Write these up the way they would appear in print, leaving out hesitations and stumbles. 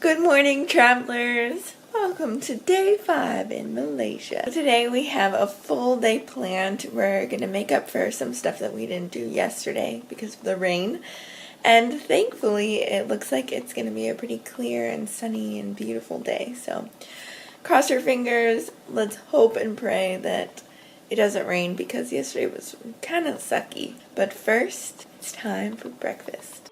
Good morning, travelers. Welcome to day 5 in Malaysia. Today we have a full day planned. We're going to make up for some stuff that we didn't do yesterday because of the rain. And thankfully, it looks like it's going to be a pretty clear and sunny and beautiful day. So cross your fingers. Let's hope and pray that it doesn't rain because yesterday was kind of sucky. But first, it's time for breakfast.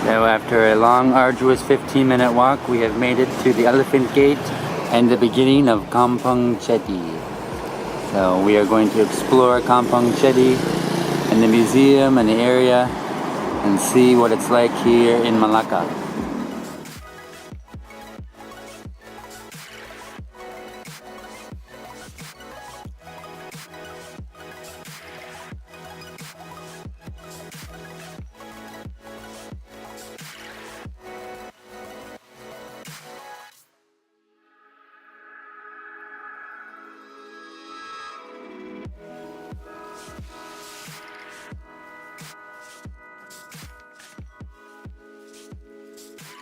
So after a long, arduous 15-minute walk, we have made it to the Elephant Gate and the beginning of Kum Fong City. So we are going to explore Kum Fong City and the museum and the area and see what it's like here in Malacca.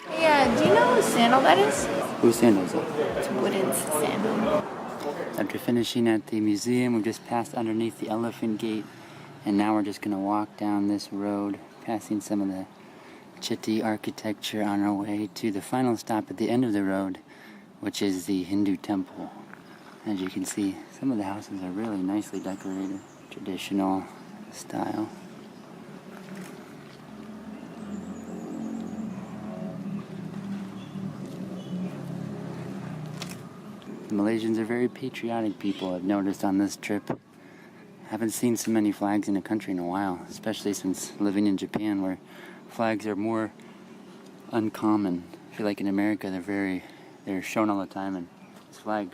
Yeah, do you know whose sandal that is? Whose sandal is it? It's Wooden's sandal. After finishing at the museum, we just passed underneath the Elephant Gate, and now we're just going to walk down this road, passing some of the Chetti architecture on our way to the final stop at the end of the road, which is the Hindu temple. As you can see, some of the houses are really nicely decorated, traditional style. The Malaysians are very patriotic people, I've noticed on this trip. Haven't seen so many flags in a country in a while, especially since living in Japan, where flags are more uncommon. I feel like in America they're shown all the time, and this flag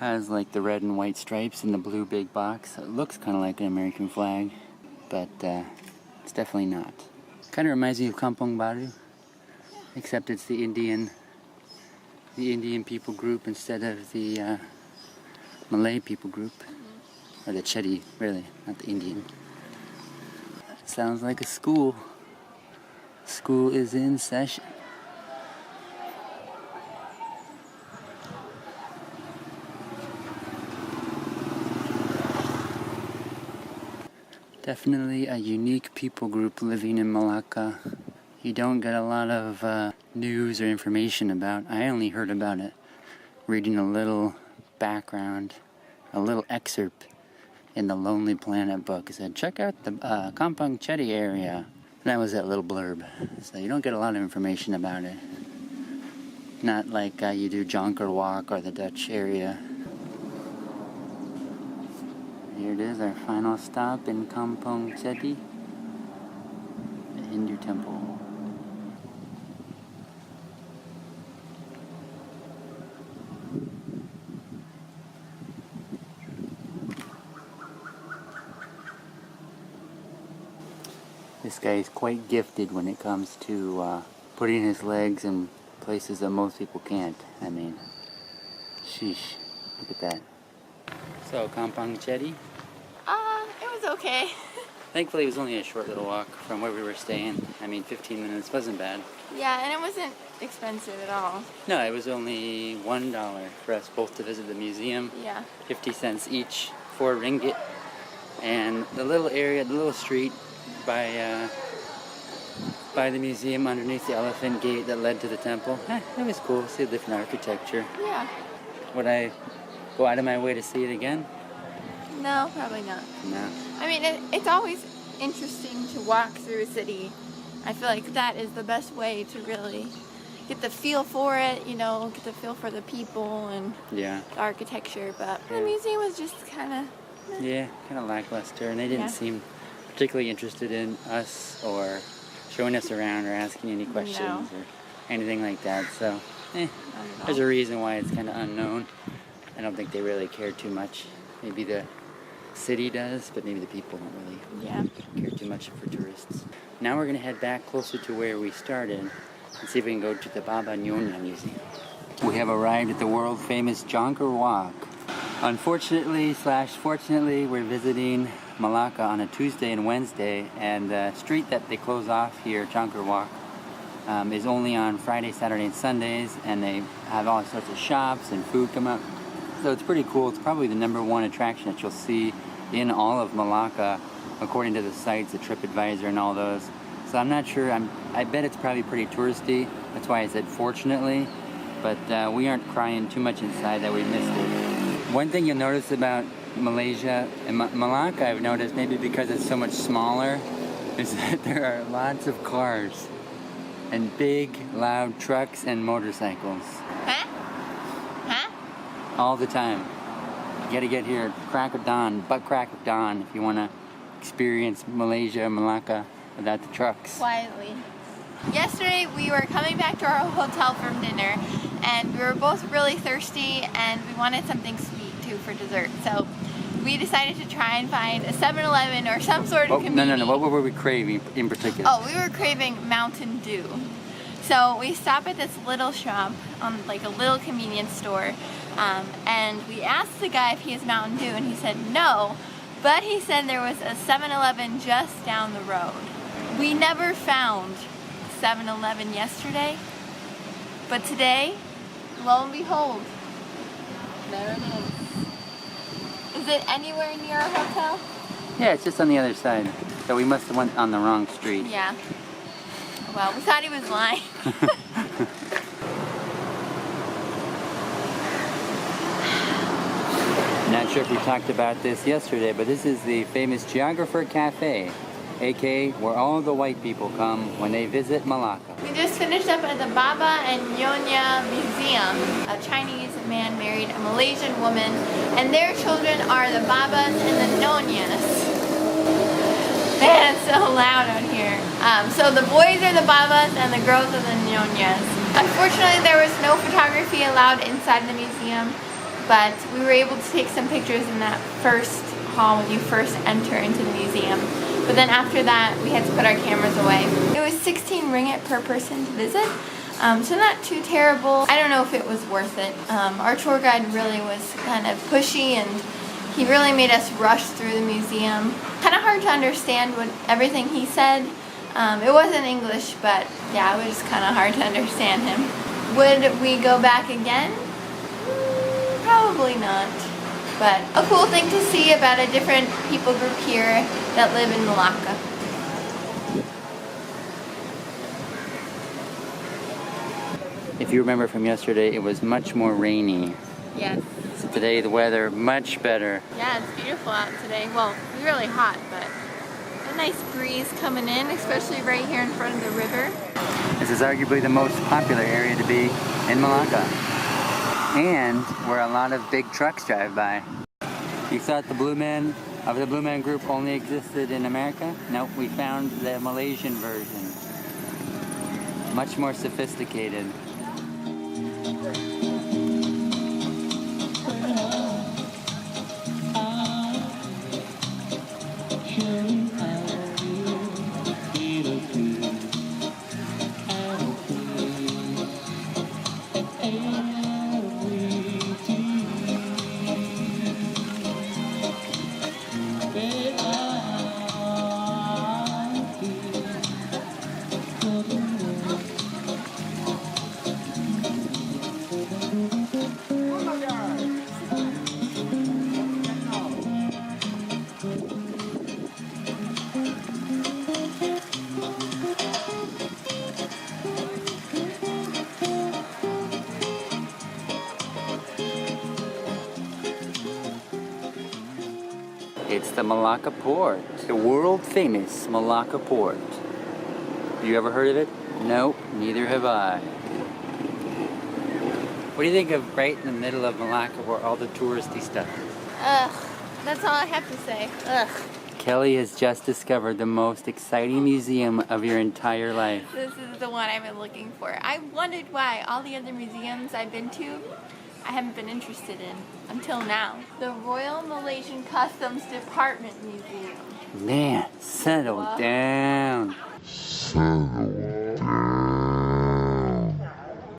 has like the red and white stripes and the blue big box. It looks kind of like an American flag, but it's definitely not. Kind of reminds me of Kampung Baru, except it's the Indian people group instead of the Malay people group. Or the Chetti, really, not the Indian. Sounds like a school. School is in session. Definitely a unique people group living in Malacca. You don't get a lot of news or information about. I only heard about it reading a little background, a little excerpt in the Lonely Planet book. It said, check out the Kum Fong City area. And that was that little blurb. So you don't get a lot of information about it. Not like you do Jonker Walk or the Dutch area. Here it is, our final stop in Kum Fong City, the Hindu temple. This guy is quite gifted when it comes to putting his legs in places that most people can't. I mean, sheesh, look at that. So, Kum Fong City? It was okay. Thankfully, it was only a short little walk from where we were staying. I mean, 15 minutes wasn't bad. Yeah, and it wasn't expensive at all. No, it was only $1 for us both to visit the museum. Yeah. 50 cents each, 4 ringgit. And the little area, the little street by the museum underneath the Elephant Gate that led to the temple. It was cool, see the different architecture. Yeah. Would I go out of my way to see it again? No, probably not. No. I mean, it's always interesting to walk through a city. I feel like that is the best way to really get the feel for it, you know, get the feel for the people and Yeah. the architecture. But the museum was just kind of Yeah, kind of lackluster, and they didn't seem particularly interested in us or showing us around or asking any questions or anything like that. So, there's a reason why it's kind of unknown. I don't think they really care too much. Maybe the city does, but maybe the people don't really care too much for tourists. Now we're going to head back closer to where we started and see if we can go to the Baba Nyonya Museum. We have arrived at the world famous Jonker Walk. Unfortunately / fortunately, we're visiting Malacca on a Tuesday and Wednesday, and the street that they close off here, Jonker Walk, is only on Friday, Saturday, and Sundays, and they have all sorts of shops and food come up. So it's pretty cool. It's probably the #1 attraction that you'll see in all of Malacca, according to the sites, the TripAdvisor and all those. So I'm not sure. I bet it's probably pretty touristy. That's why I said fortunately. But we aren't crying too much inside that we missed it. One thing you'll notice about Malaysia and Malacca, I've noticed, maybe because it's so much smaller, is that there are lots of cars and big, loud trucks and motorcycles. Huh? All the time. You gotta get here crack of dawn, butt crack of dawn, if you wanna experience Malaysia, Malacca, without the trucks. Quietly. Yesterday we were coming back to our hotel from dinner, and we were both really thirsty, and we wanted something sweet too for dessert. So we decided to try and find a 7-Eleven or some sort of convenience. No. What were we craving in particular? Oh, we were craving Mountain Dew. So we stopped at this little shop, like a little convenience store, and we asked the guy if he has Mountain Dew, and he said no, but he said there was a 7-Eleven just down the road. We never found 7-Eleven yesterday, but today, lo and behold, there it is. Is it anywhere near our hotel? Yeah, it's just on the other side. So we must have went on the wrong street. Yeah. Well, we thought he was lying. Not sure if we talked about this yesterday, but this is the famous Geographer Cafe, aka where all the white people come when they visit Malacca. We just finished up at the Baba and Nyonya Museum. A Chinese man married a Malaysian woman, and their children are the Babas and the Nyonyas. Man, it's so loud out here. So the boys are the Babas and the girls are the Nyonyas. Unfortunately, there was no photography allowed inside the museum, but we were able to take some pictures in that first hall when you first enter into the museum. But then after that, we had to put our cameras away. It was 16 ringgit per person to visit, so not too terrible. I don't know if it was worth it. Our tour guide really was kind of pushy, and he really made us rush through the museum. Kind of hard to understand everything he said. It wasn't English, but yeah, it was kind of hard to understand him. Would we go back again? Probably not. But a cool thing to see about a different people group here that live in Malacca. If you remember from yesterday, it was much more rainy. Yes. So today the weather much better. Yeah, it's beautiful out today. Well, it's really hot, but a nice breeze coming in, especially right here in front of the river. This is arguably the most popular area to be in Malacca, and where a lot of big trucks drive by. You thought the Blue Man of the Blue Man Group only existed in America? Nope, we found the Malaysian version. Much more sophisticated. It's the Malacca Port, the world famous Malacca Port. You ever heard of it? Nope, neither have I. What do you think of right in the middle of Malacca where all the touristy stuff is? Ugh. That's all I have to say. Ugh. Kelly has just discovered the most exciting museum of your entire life. This is the one I've been looking for. I wondered why all the other museums I've been to, I haven't been interested in until now. The Royal Malaysian Customs Department Museum. Man, settle down.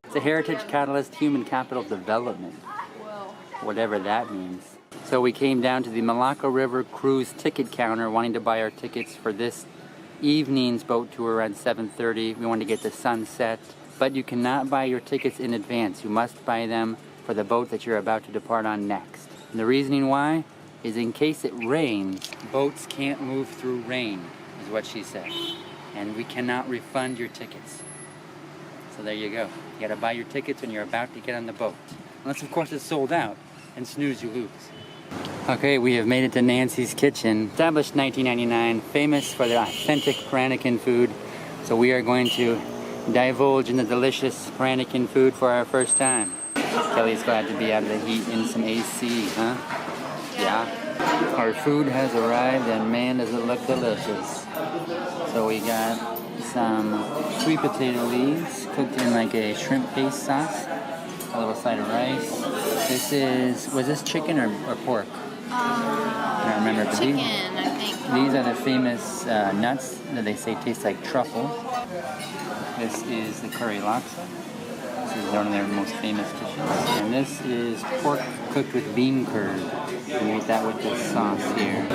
It's a heritage catalyst human capital development. Whoa. Whatever that means. So we came down to the Malacca River cruise ticket counter wanting to buy our tickets for this evening's boat tour around 7:30. We wanted to get the sunset, but you cannot buy your tickets in advance. You must buy them for the boat that you're about to depart on next. And the reasoning why is in case it rains, boats can't move through rain, is what she said. And we cannot refund your tickets. So there you go. You gotta buy your tickets when you're about to get on the boat. Unless of course it's sold out, and snooze you lose. Okay, we have made it to Nancy's Kitchen. Established 1999, famous for their authentic Peranakan food. So we are going to divulge in the delicious Peranakan food for our first time. Kelly's glad to be out of the heat in some AC, huh? Yeah. Our food has arrived and man does it look delicious. So we got some sweet potato leaves cooked in like a shrimp paste sauce. A little side of rice. Was this chicken or pork? I don't remember. But Chicken, I think. These are the famous nuts that they say taste like truffle. This is the curry laksa. This is one of their most famous dishes. And this is pork cooked with bean curd. We eat that with this sauce here.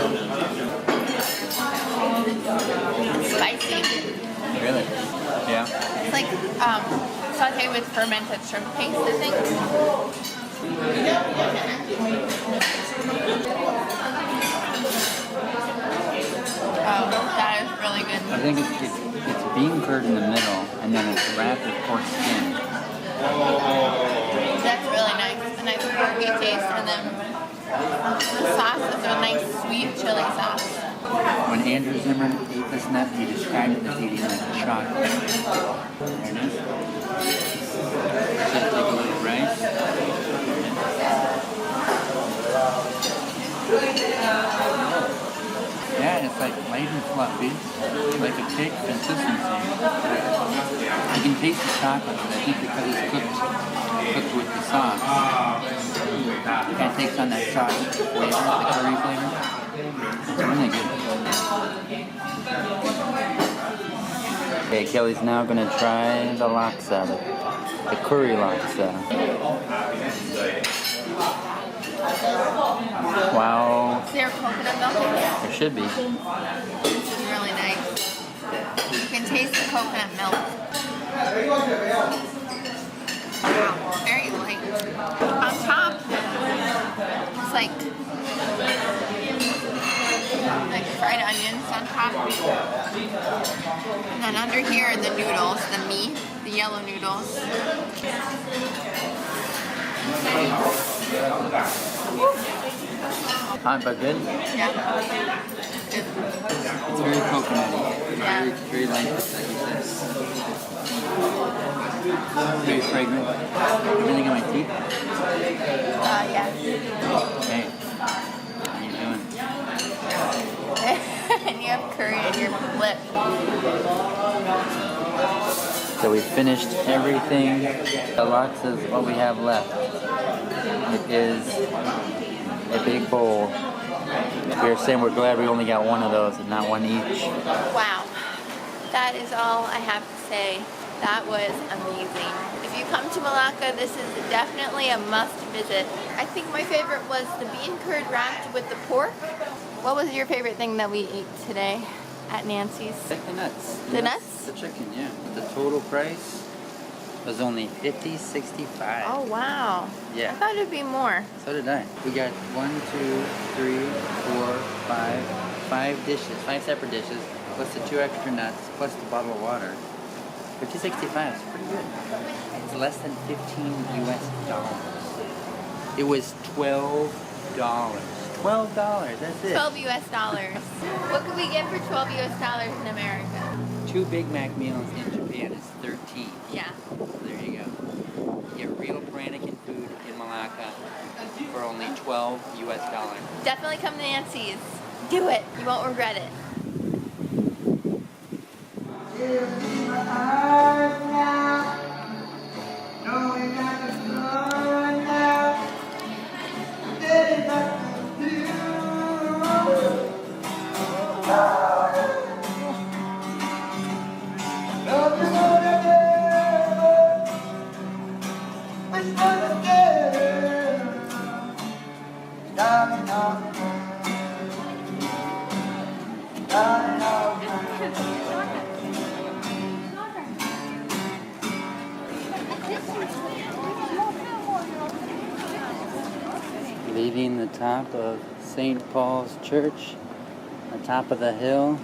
Spicy. Really? Yeah. It's like sauteed with fermented shrimp paste, I think. Oh, that is really good. I think it's bean curd in the middle, and then it's wrapped with pork skin. That's really nice. A nice porky taste, and then the sauce is a nice sweet chili sauce. When Andrew Zimmern ate this nut, he described it as eating like chocolate. There it is. Just take a little rice. Yeah, it's like light and fluffy, like a cake consistency. You can taste the chocolate, but I think because it's cooked with the sauce, it kind of takes on that chocolate flavor, the curry flavor. It's really good. Okay, Kelly's now going to try the laksa, the curry laksa. Wow. Is there coconut milk in here? There should be. This is really nice. You can taste the coconut milk. Wow, very light. On top, it's like fried onions on top. And then under here are the noodles, the meat, the yellow noodles. Hot but good? Yeah. Good. It's very coconutty. Yeah. Very light, like you said. Very fragrant. Everything in my teeth? Yeah. Hey, how you doing? And you have curry in your lip. So we finished everything. The laksa is what we have left. It is a big bowl. We were saying we're glad we only got one of those and not one each. Wow. That is all I have to say. That was amazing. If you come to Malacca, this is definitely a must visit. I think my favorite was the bean curd wrapped with the pork. What was your favorite thing that we ate today at Nancy's? Like the nuts. The nuts? The chicken, yeah. The total price was only $50.65. Oh, wow. Yeah. I thought it would be more. So did I. We got 1, 2, 3, 4, 5 dishes, 5 separate dishes, plus the 2 extra nuts, plus the bottle of water. $50.65 is pretty good. It's less than $15 US. It was $12. $12, that's it. 12 US dollars. What could we get for 12 US dollars in America? 2 Big Mac meals in Japan is $13. Yeah. So there you go. You get real Peranakan Malacca for only 12 US dollars. Definitely come to Nancy's. Do it. You won't regret it. Leaving the top of St. Paul's Church, on top of the hill.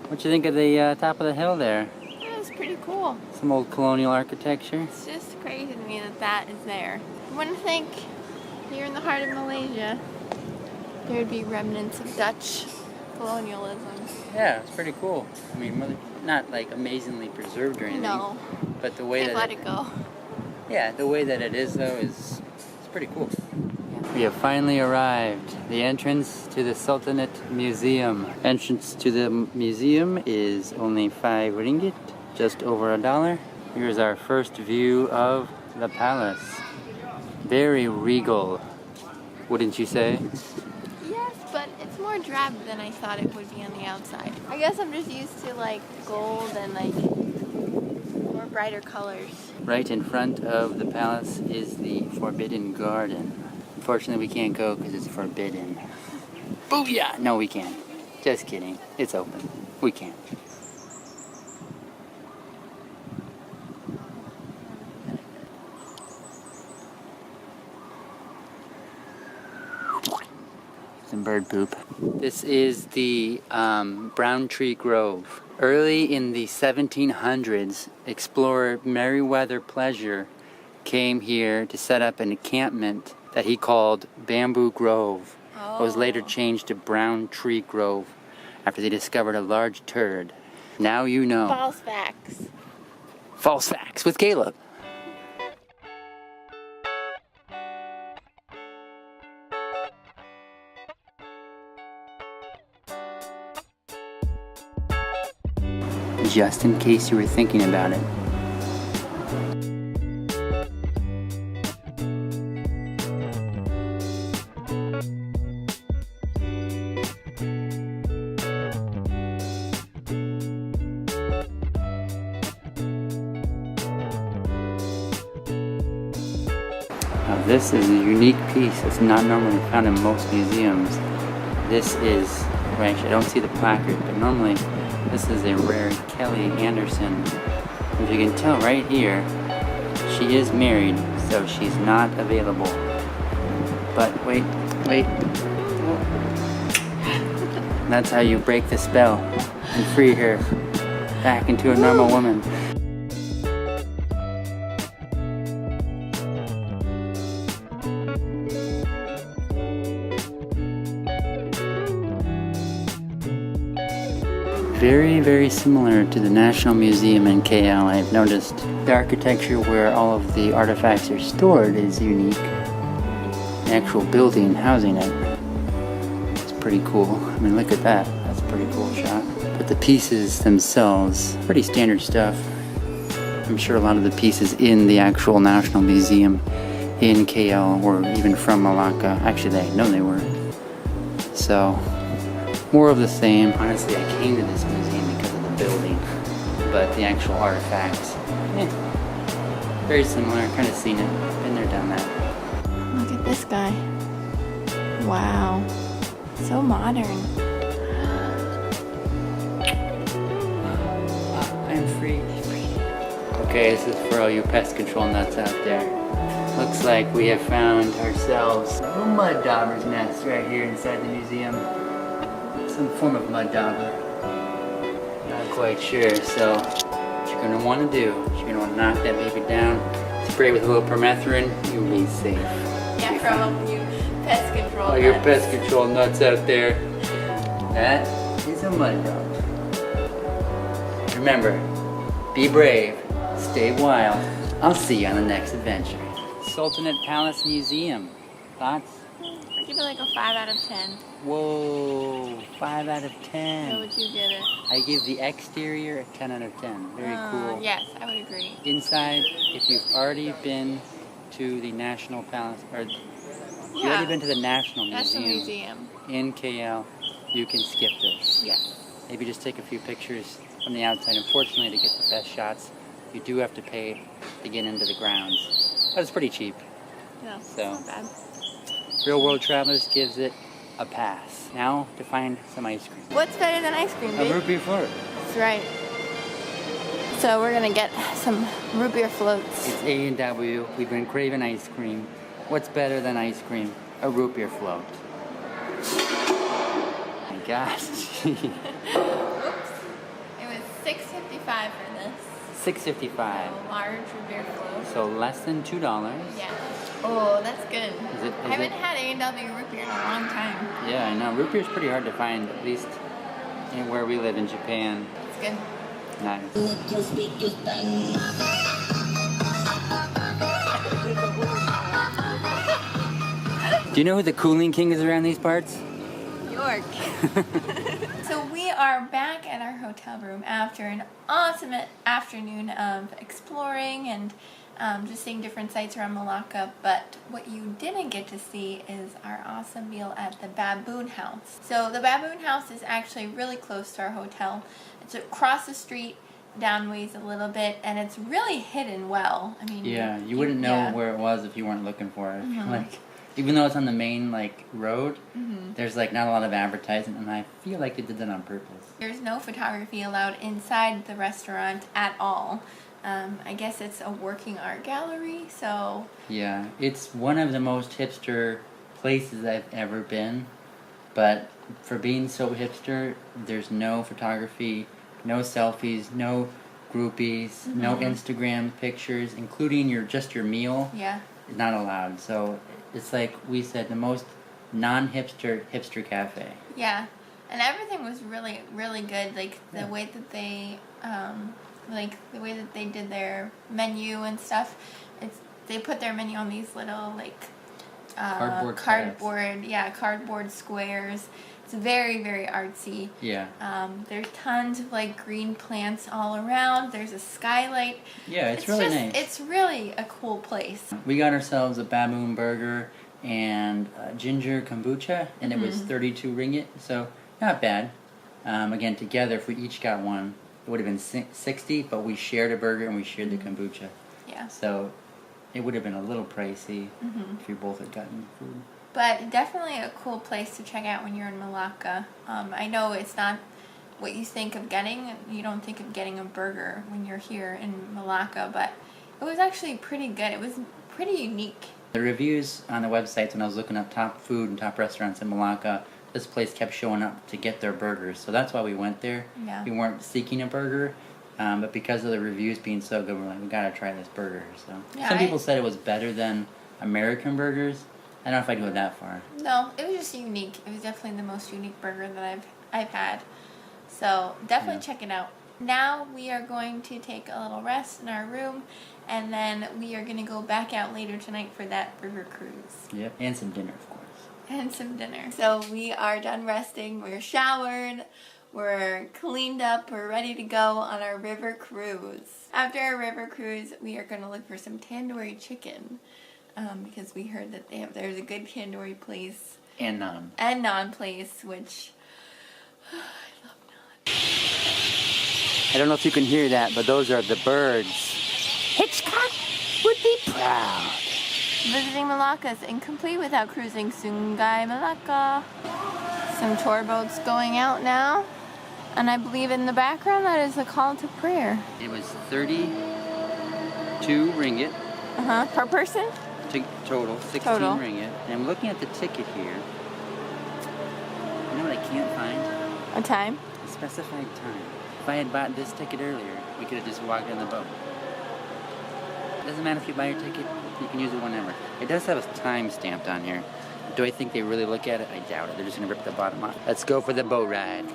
What you think of the top of the hill there? That was pretty cool. Some old colonial architecture. It's just crazy to me that that is there. I wouldn't think here in the heart of Malaysia there would be remnants of Dutch colonialism. Yeah, it's pretty cool. I mean, not like amazingly preserved or anything. No. But the way They've that let it go. Yeah, the way that it is though is it's pretty cool. We have finally arrived. The entrance to the Sultanate Museum. Entrance to the museum is only 5 ringgit, just over $1. Here's our first view of the palace. Very regal, wouldn't you say? Yes, but it's more drab than I thought it would be on the outside. I guess I'm just used to like gold and like more brighter colors. Right in front of the palace is the Forbidden Garden. Unfortunately, we can't go because it's forbidden. Booyah! No, we can't. Just kidding. It's open. We can't. Some bird poop. This is the Brown Tree Grove. Early in the 1700s, explorer Meriwether Pleasure came here to set up an encampment that he called Bamboo Grove. It was later changed to Brown Tree Grove after they discovered a large turd. Now you know. False facts. False facts with Caleb. Just in case you were thinking about it. Now this is a unique piece that's not normally found in most museums. This is, well, actually I don't see the placard, but normally this is a rare Kelly Anderson. As you can tell right here, she is married, so she's not available. But wait. That's how you break the spell and free her back into a normal woman. Very, very similar to the National Museum in KL. I've noticed the architecture where all of the artifacts are stored is unique. The actual building housing it, it's pretty cool. I mean, look at that. That's a pretty cool shot. But the pieces themselves, pretty standard stuff. I'm sure a lot of the pieces in the actual National Museum in KL were even from Malacca. Actually, I know they were. So, more of the same. Honestly, I came to this museum because of the building, but the actual artifacts, very similar. Kind of seen it, been there, done that. Look at this guy. Wow. So modern. I'm free. Okay, this is for all you pest control nuts out there. Looks like we have found ourselves a little mud dauber's nest right here inside the museum. Some form of mud dauber. Not quite sure, so what you're going to want to do is you're going to want to knock that baby down, spray with a little permethrin, you'll be safe. Yeah, for all you pest control all your pest control nuts out there. That is a mud dauber. Remember, be brave, stay wild. I'll see you on the next adventure. Sultanate Palace Museum. Thoughts? I give it like a 5 out of 10. Whoa, 5 out of 10. How would you give it? I give the exterior a 10 out of 10. Very cool. Yes, I would agree. Inside, if you've already been to the National Palace, or if you've already been to the National Museum in KL, you can skip this. Yes. Maybe just take a few pictures from the outside. Unfortunately, to get the best shots, you do have to pay to get into the grounds. But it's pretty cheap. No, So, it's not bad. Real World Travelers gives it a pass. Now to find some ice cream. What's better than ice cream, A babe? root beer float. That's right. So we're gonna get some root beer floats. It's A&W. We've been craving ice cream. What's better than ice cream? A root beer float. My gosh. Oops. It was $6.55 for this. $6.55. A large root beer float. So less than $2. Yeah. Oh, that's good. Is I haven't had A&W root beer in a long time. Yeah, I know. Root beer is pretty hard to find, at least in where we live in Japan. It's good. Nice. Do you know who the cooling king is around these parts? York. So we are back at our hotel room after an awesome afternoon of exploring and just seeing different sites around Malacca. But what you didn't get to see is our awesome meal at the Baboon House. So the Baboon House is actually really close to our hotel. It's across the street, downways a little bit, and it's really hidden well. I mean, Yeah, you wouldn't know where it was if you weren't looking for it. Like, even though it's on the main road, there's not a lot of advertising, and I feel like they did that on purpose. There's no photography allowed inside the restaurant at all. I guess it's a working art gallery, so... Yeah, it's one of the most hipster places I've ever been, but for being so hipster, there's no photography, no selfies, no groupies, no Instagram pictures, including your meal. Yeah. Is not allowed. So it's like we said, the most non-hipster hipster cafe. Yeah, and everything was really, really good. Like the way that they, the way that they did their menu and stuff. They put their menu on these little cardboard squares. It's very, very artsy. Yeah. There's tons of green plants all around. There's a skylight. Yeah, it's really nice. It's really a cool place. We got ourselves a baboon burger and ginger kombucha, and it was 32 ringgit, so not bad. Again, together, if we each got one, it would have been 60, but we shared a burger and we shared the kombucha. Yeah. So it would have been a little pricey if we both had gotten food. But definitely a cool place to check out when you're in Malacca. I know it's not what you think of getting. You don't think of getting a burger when you're here in Malacca, but it was actually pretty good. It was pretty unique. The reviews on the websites, when I was looking up top food and top restaurants in Malacca, this place kept showing up to get their burgers. So that's why we went there. Yeah. We weren't seeking a burger, but because of the reviews being so good, we're like, we gotta try this burger. So Yeah, some people said it was better than American burgers. I don't know if I'd go that far. No, it was just unique. It was definitely the most unique burger that I've had. So definitely check it out. Now we are going to take a little rest in our room, and then we are going to go back out later tonight for that river cruise. Yep, and some dinner, of course. And some dinner. So we are done resting. We're showered. We're cleaned up. We're ready to go on our river cruise. After our river cruise, we are going to look for some tandoori chicken. Because we heard that there's a good tandoori place. And naan. And naan place, which I love naan. I don't know if you can hear that, but those are the birds. Hitchcock would be proud. Visiting Malacca is incomplete without cruising Sungai Malacca. Some tour boats going out now. And I believe in the background that is a call to prayer. It was 32 ringgit. Per person? Total, 16 ringgit. And I'm looking at the ticket here. You know what I can't find? A time? A specified time. If I had bought this ticket earlier, we could have just walked on the boat. It doesn't matter if you buy your ticket, you can use it whenever. It does have a time stamped on here. Do I think they really look at it? I doubt it. They're just going to rip the bottom off. Let's go for the boat ride.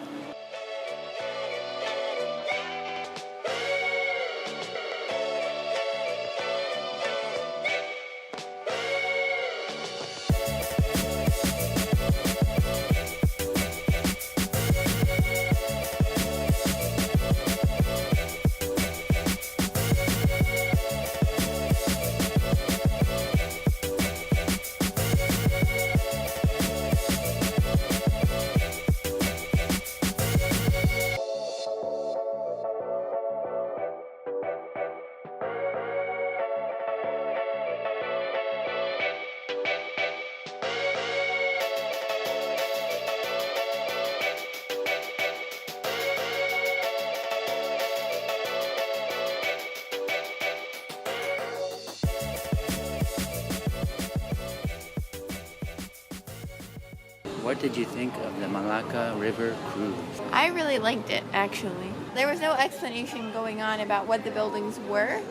What did you think of the Malacca River Cruise? I really liked it, actually. There was no explanation going on about what the buildings were,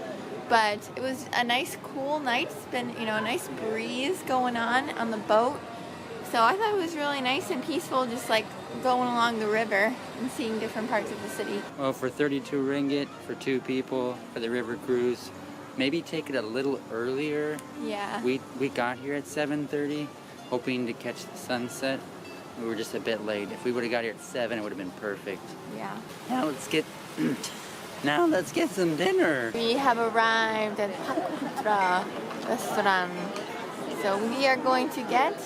but it was a nice, cool night. It's been, a nice breeze going on the boat. So I thought it was really nice and peaceful, just like going along the river and seeing different parts of the city. Well, for 32 ringgit for 2 people for the river cruise, maybe take it a little earlier. Yeah. We got here at 7:30, hoping to catch the sunset. We were just a bit late. If we would have got here at 7, it would have been perfect. Yeah. Now let's get some dinner. We have arrived at Putra restaurant. So we are going to get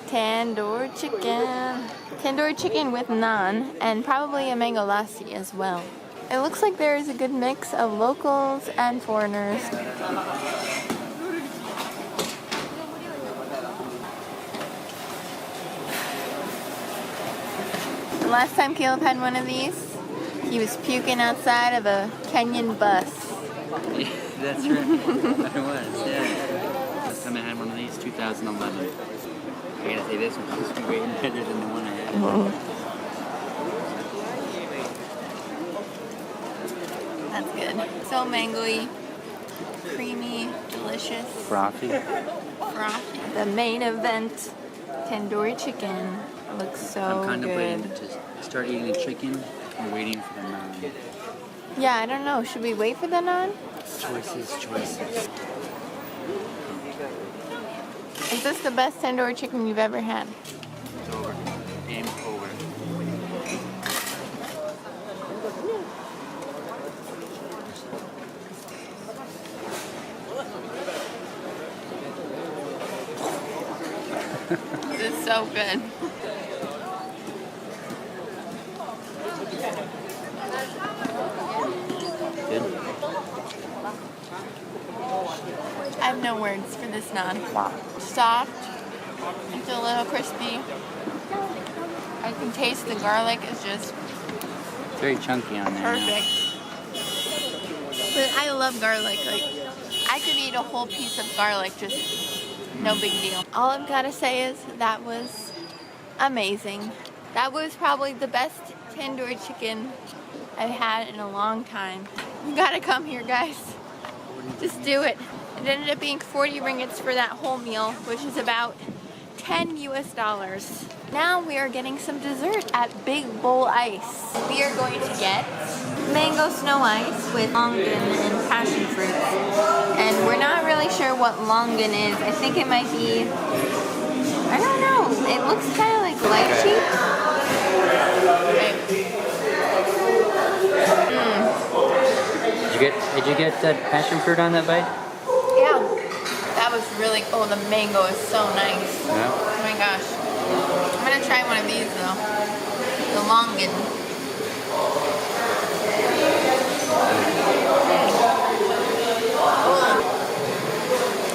tandoori chicken. Tandoori chicken with naan and probably a mango lassi as well. It looks like there is a good mix of locals and foreigners. The last time Caleb had one of these, he was puking outside of a Kenyan bus. Yeah, that's right. I was, yeah. Last time I had one of these, 2011. I gotta say, this one seems to be way better than the one I had. That's good. So mangoey, creamy, delicious. Frothy. Frothy. The main event, tandoori chicken. Looks so I'm contemplating good. to start eating the chicken and waiting for the naan. Yeah, I don't know. Should we wait for the naan? Choices. Is this the best tandoori chicken you've ever had? It's over. Game over. This is so good. Good? I have no words for this naan. Soft, it's a little crispy. I can taste the garlic is just It's very chunky on there. perfect. But I love garlic. Like, I could eat a whole piece of garlic, just no big deal. All I've got to say is that was amazing. That was probably the best tandoori chicken I've had in a long time. You gotta come here, guys. Just do it. It ended up being 40 ringgits for that whole meal, which is about $10 US. Now we are getting some dessert at Big Bowl Ice. We are going to get mango snow ice with longan and passion fruit. And we're not really sure what longan is. I think it might be, I don't know. It looks kind of like lychee. Did you get that passion fruit on that bite? Yeah, that was really, oh, the mango is so nice. Yeah. Oh my gosh. I'm gonna try one of these though. The longan.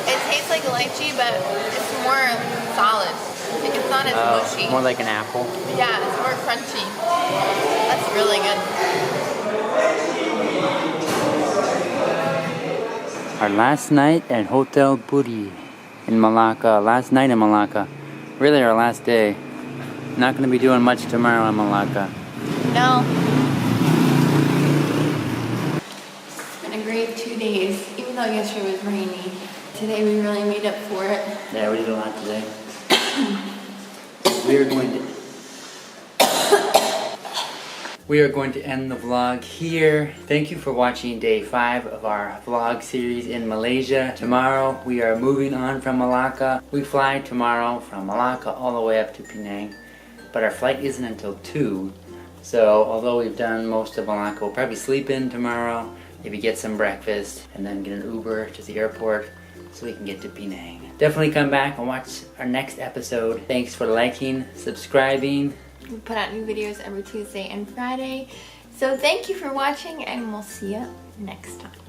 It tastes like lychee, but it's more solid. It's not as mushy. More like an apple. Yeah, it's more crunchy. That's really good. Our last night at Hotel Puri in Malacca. Last night in Malacca. Really our last day. Not going to be doing much tomorrow in Malacca. No. It's been a great 2 days, even though yesterday was rainy. Today we really made up for it. Yeah, we did a lot today. We are going to end the vlog here. Thank you for watching day 5 of our vlog series in Malaysia. Tomorrow we are moving on from Malacca. We fly tomorrow from Malacca all the way up to Penang, but our flight isn't until 2. So although we've done most of Malacca, we'll probably sleep in tomorrow, maybe get some breakfast, and then get an Uber to the airport so we can get to Penang. Definitely come back and watch our next episode. Thanks for liking, subscribing. We put out new videos every Tuesday and Friday. So thank you for watching, and we'll see you next time.